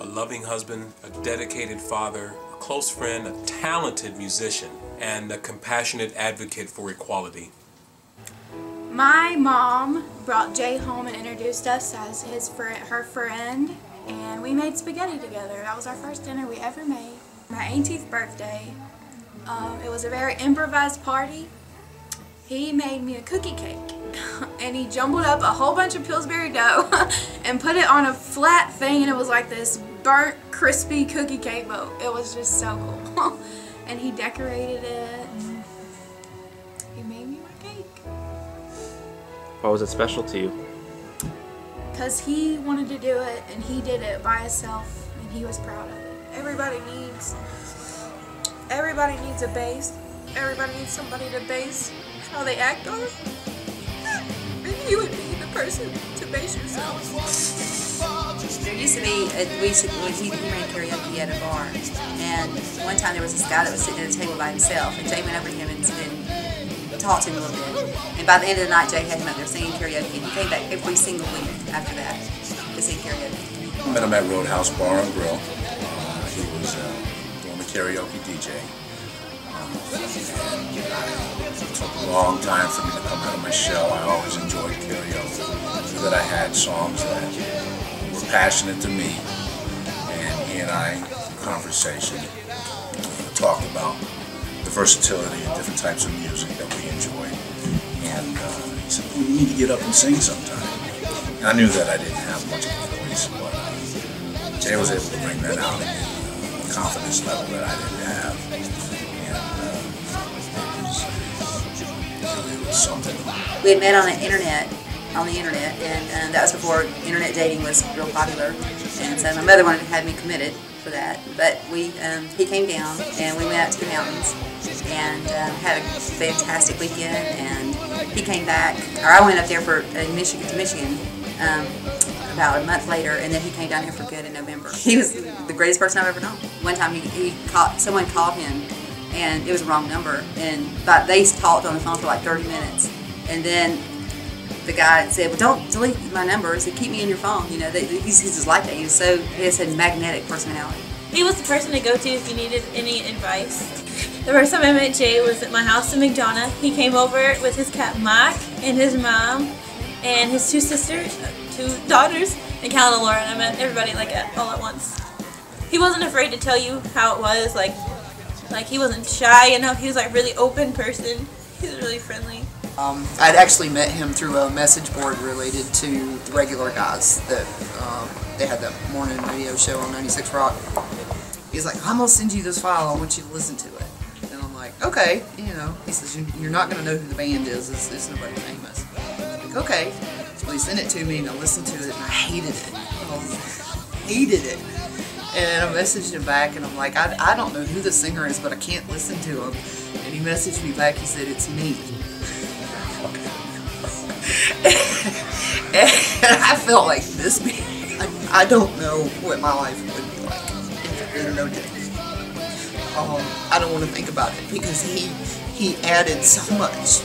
loving husband, a dedicated father, a close friend, a talented musician, and a compassionate advocate for equality. My mom brought Jay home and introduced us as her friend, and we made spaghetti together. That was our first dinner we ever made. My 18th birthday, it was a very improvised party. He made me a cookie cake, and he jumbled up a whole bunch of Pillsbury dough and put it on a flat thing, and it was like this burnt, crispy cookie cake, but it was just so cool. And he decorated it, and he made me my cake. Why was it special to you? Because he wanted to do it, and he did it by himself, and he was proud of it. Everybody needs a base. Everybody needs somebody to base how they act on. And you would be the person to base yourself. There used to be, when he ran karaoke at a bar, and one time there was this guy that was sitting at a table by himself, and Jay went over to him and talked to him a little bit. And by the end of the night, Jay had him up there singing karaoke, and he came back every single week after that to sing karaoke. I met him at Roadhouse Bar and Grill. He was doing the karaoke DJ. It took a long time for me to come out of my shell. I always enjoyed karaoke. I knew that I had songs that were passionate to me, and he and I, in conversation, talked about the versatility and different types of music that we enjoyed. And he said, "You need to get up and sing sometime." And I knew that I didn't have much of a voice, but Jay was able to bring that out in the confidence level that I didn't have. And it was something. We had met on the internet, and that was before internet dating was real popular. And so my mother wanted to have me committed for that, but he came down and we went out to the mountains and had a fantastic weekend. And he came back, or I went up there to Michigan about a month later, and then he came down here for good in November. He was the greatest person I've ever known. One time someone called him, and it was the wrong number, and they talked on the phone for like 30 minutes, and then the guy said, "Well, don't delete my number." He said, "Keep me in your phone." You know, he's just like that. He has a magnetic personality. He was the person to go to if you needed any advice. The first time I met Jay was at my house in McDonough. He came over with his cat Mike and his mom and his two sisters, two daughters, and Cal and Laura, and I met everybody like all at once. He wasn't afraid to tell you how it was, like he wasn't shy, you know, he was like really open person. He was really friendly. I'd actually met him through a message board related to the Regular Guys that they had that morning radio show on 96 Rock. He's like, "I'm gonna send you this file, I want you to listen to it." And I'm like, "Okay," you know. He says, "You're not gonna know who the band is. It's nobody famous." I'm like, "Okay." So he sent it to me, and I listened to it, and I hated it. Hated it. And I messaged him back, and I'm like, I don't know who the singer is, but I can't listen to him. And he messaged me back, he said, "It's me." And I felt like this man, I don't know what my life would be like if there were no Jay. I don't want to think about it, because he added so much.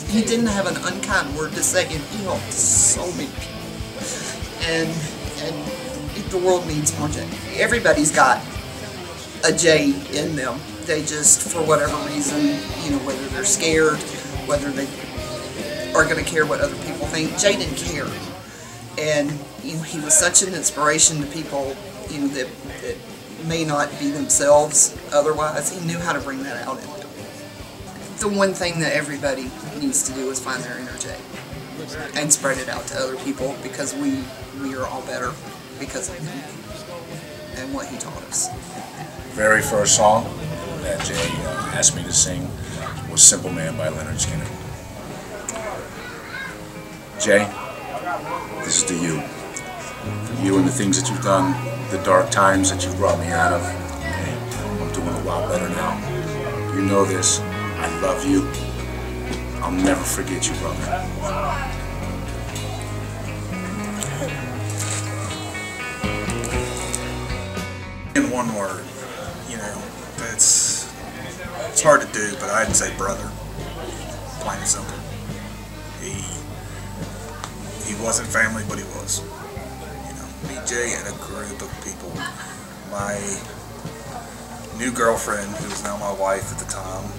He didn't have an unkind word to say, and he helped so many people. And the world needs more Jay. Everybody's got a Jay in them. They just, for whatever reason, you know, whether they're scared, whether they are going to care what other people think. Jay didn't care. And, you know, he was such an inspiration to people, you know, that may not be themselves otherwise. He knew how to bring that out in them. The one thing that everybody needs to do is find their inner Jay and spread it out to other people, because we are all better because of him and what he taught us. Very first song that Jay asked me to sing was "Simple Man" by Leonard Skinner. Jay, this is to you. For you and the things that you've done, the dark times that you've brought me out of. Okay, I'm doing a lot better now. You know this. I love you. I'll never forget you, brother. In one word, you know, it's hard to do, but I'd say brother, plain and simple. He wasn't family, but he was. You know, BJ and a group of people my new girlfriend, who was now my wife at the time,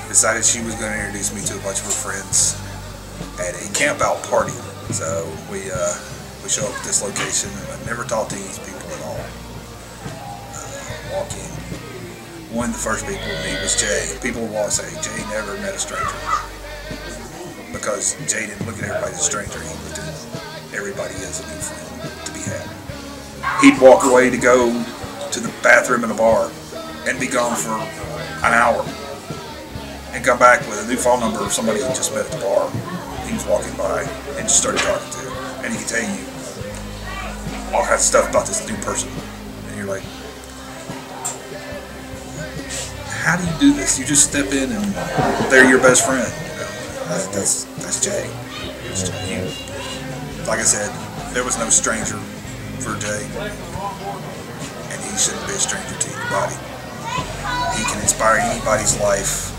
decided she was going to introduce me to a bunch of her friends at a camp out party. So we show up at this location, and I've never talked to these people at all. Walk in. One of the first people to meet was Jay. People will always say, Jay never met a stranger. Because Jay didn't look at everybody as a stranger, he looked at everybody as a new friend to be had. He'd walk away to go to the bathroom in a bar and be gone for an hour and come back with a new phone number of somebody he just met at the bar. He was walking by and just started talking to, and he could tell you all kinds of stuff about this new person, and you're like, how do you do this? You just step in and they're your best friend. You know, that's Jay. Like I said, there was no stranger for Jay, and he shouldn't be a stranger to anybody. He can inspire anybody's life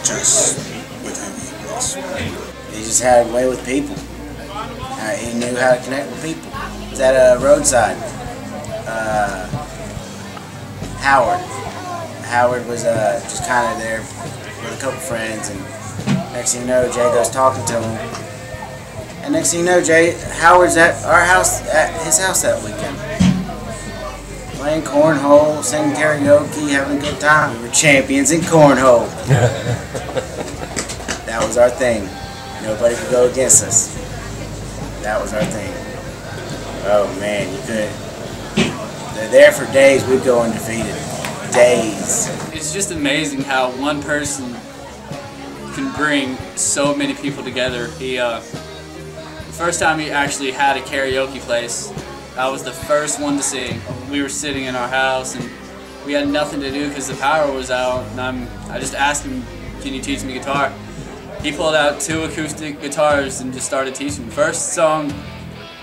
just with who he was. He just had a way with people. He knew how to connect with people. He was at a roadside. Howard was just kind of there with a couple friends, and next thing you know, Jay goes talking to him. And next thing you know, Howard's at our house, at his house that weekend. Playing cornhole, singing karaoke, having a good time. We were champions in cornhole. That was our thing. Nobody could go against us. That was our thing. Oh man, you couldn't. They're there for days. We'd go undefeated. Days. It's just amazing how one person can bring so many people together. The first time he actually had a karaoke place, I was the first one to sing. We were sitting in our house and we had nothing to do because the power was out, and I just asked him, can you teach me guitar? He pulled out 2 acoustic guitars and just started teaching me. First song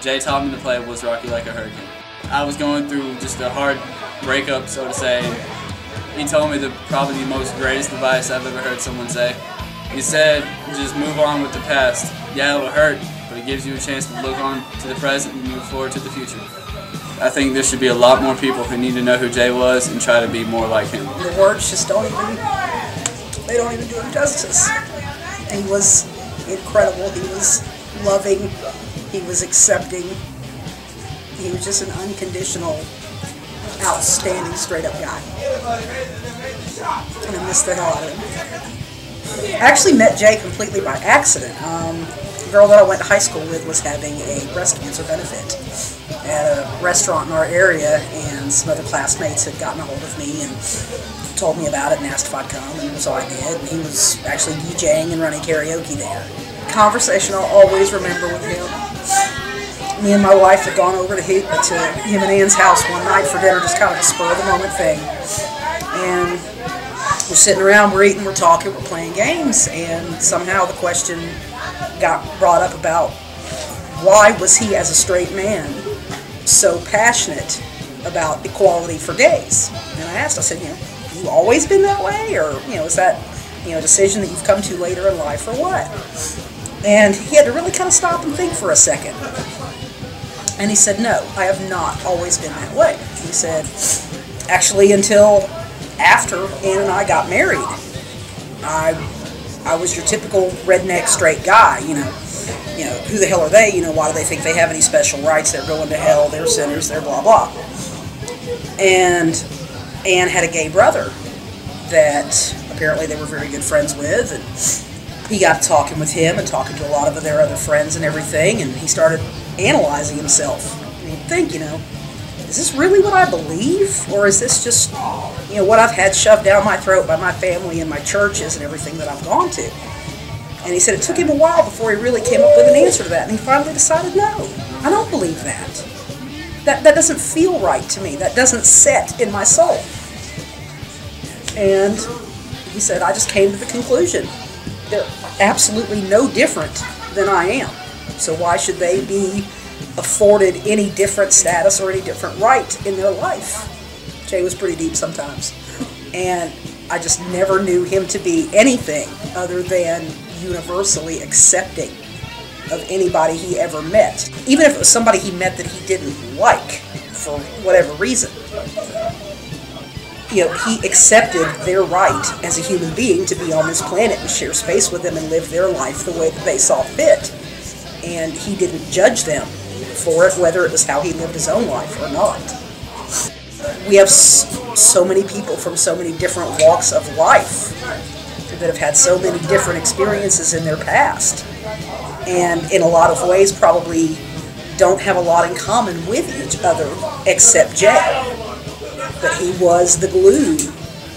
Jay taught me to play was Rock You Like a Hurricane. I was going through just a hard breakup, so to say. He told me probably the most greatest advice I've ever heard someone say. He said, just move on with the past. Yeah, it'll hurt, but it gives you a chance to look on to the present and move forward to the future. I think there should be a lot more people who need to know who Jay was and try to be more like him. The words just don't even do him justice. He was incredible. He was loving. He was accepting. He was just an unconditional, outstanding, straight-up guy. And I miss the hell out of him. I actually met Jay completely by accident. The girl that I went to high school with was having a breast cancer benefit at a restaurant in our area, and some other classmates had gotten a hold of me and told me about it and asked if I'd come, and so I did. And he was actually DJing and running karaoke there. Conversation I'll always remember with him. Me and my wife had gone over to him and Ann's house one night for dinner, just kind of a spur-of-the-moment thing. And we're sitting around, we're eating, we're talking, we're playing games, and somehow the question got brought up about why was he, as a straight man, so passionate about equality for gays. And I asked, I said, have you always been that way, or is that a decision that you've come to later in life, or what? And he had to really kind of stop and think for a second. And he said, no, I have not always been that way. He said, actually, until after Ann and I got married, I was your typical redneck straight guy, who the hell are they? Why do they think they have any special rights? They're going to hell, they're sinners, they're blah, blah. And Ann had a gay brother that apparently they were very good friends with, and he got talking with him and talking to a lot of their other friends and everything, and he started analyzing himself. And he'd think, is this really what I believe? Or is this just, what I've had shoved down my throat by my family and my churches and everything that I've gone to? And he said it took him a while before he really came up with an answer to that, and he finally decided, no, I don't believe that. That doesn't feel right to me. That doesn't set in my soul. And he said, I just came to the conclusion they're absolutely no different than I am. So why should they be afforded any different status or any different right in their life? Jay was pretty deep sometimes. And I just never knew him to be anything other than universally accepting of anybody he ever met. Even if it was somebody he met that he didn't like, for whatever reason. You know, he accepted their right as a human being to be on this planet and share space with them and live their life the way that they saw fit. And he didn't judge them for it, whether it was how he lived his own life or not. We have so many people from so many different walks of life that have had so many different experiences in their past, and in a lot of ways probably don't have a lot in common with each other except Jay. But he was the glue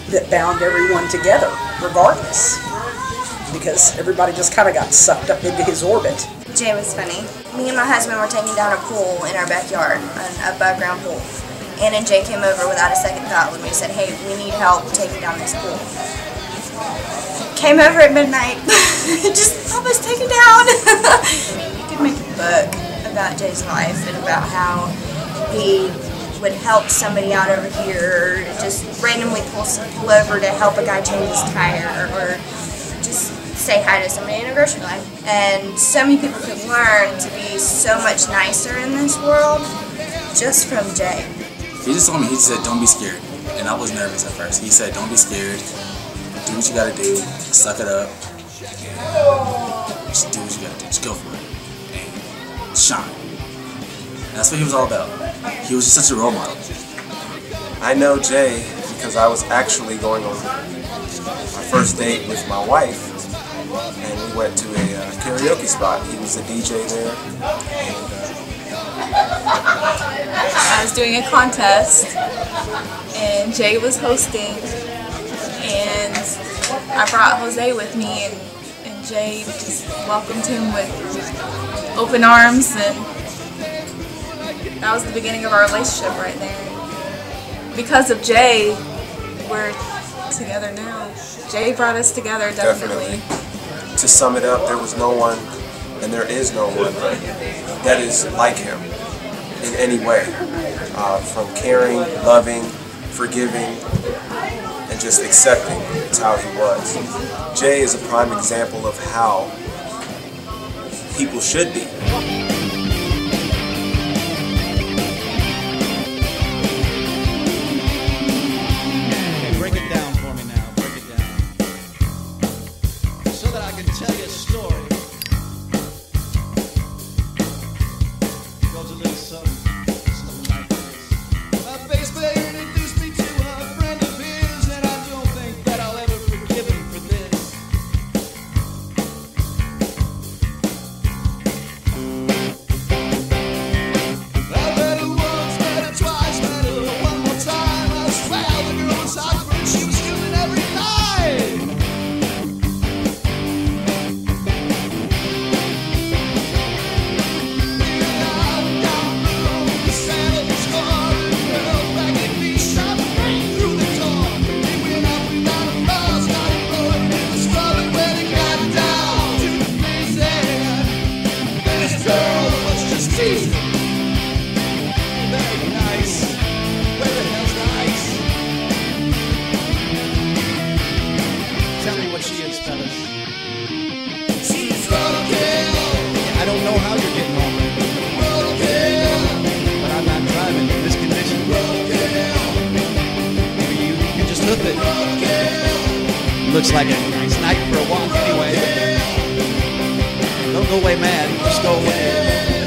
that bound everyone together, regardless, because everybody just kind of got sucked up into his orbit. Jay was funny. Me and my husband were taking down a pool in our backyard, an above-ground pool. Anna and Jay came over without a second thought when we said, hey, we need help taking down this pool. Came over at midnight, just help us take it down. You could make a book about Jay's life and about how he would help somebody out over here, just randomly pull over to help a guy change his tire, or just say hi to somebody in a grocery line. And so many people could learn to be so much nicer in this world just from Jay. He just told me, he said, don't be scared. And I was nervous at first. He said, don't be scared. Do what you gotta do. Suck it up. And just do what you gotta do. Just go for it. And shine. And that's what he was all about. He was just such a role model. I know Jay because I was actually going on my first date with my wife, and we went to a karaoke spot. He was the DJ there. I was doing a contest, and Jay was hosting, and I brought Jose with me, and Jay just welcomed him with open arms, and that was the beginning of our relationship right there. Because of Jay, we're together now. Jay brought us together, definitely. To sum it up, there was no one, and there is no one, that is like him in any way. From caring, loving, forgiving, and just accepting. It's how he was. Jay is a prime example of how people should be. Break it down for me now. Break it down. So that I can tell you a story. It goes a little something like this. A bass player introduced me to a friend of his, and I don't think that I'll ever forgive him for this. I met her once, met her twice, met her one more time. I swear the girl was hot, but she was human every night. Very nice. Where the hell's nice? Tell me what she is, fellas. She's roadkill. I don't know how you're getting home. Roadkill. But I'm not driving in this condition. Roadkill. Maybe you can just hook it. Roadkill. Looks like a nice night for a walk anyway. Don't go away mad. Just go away.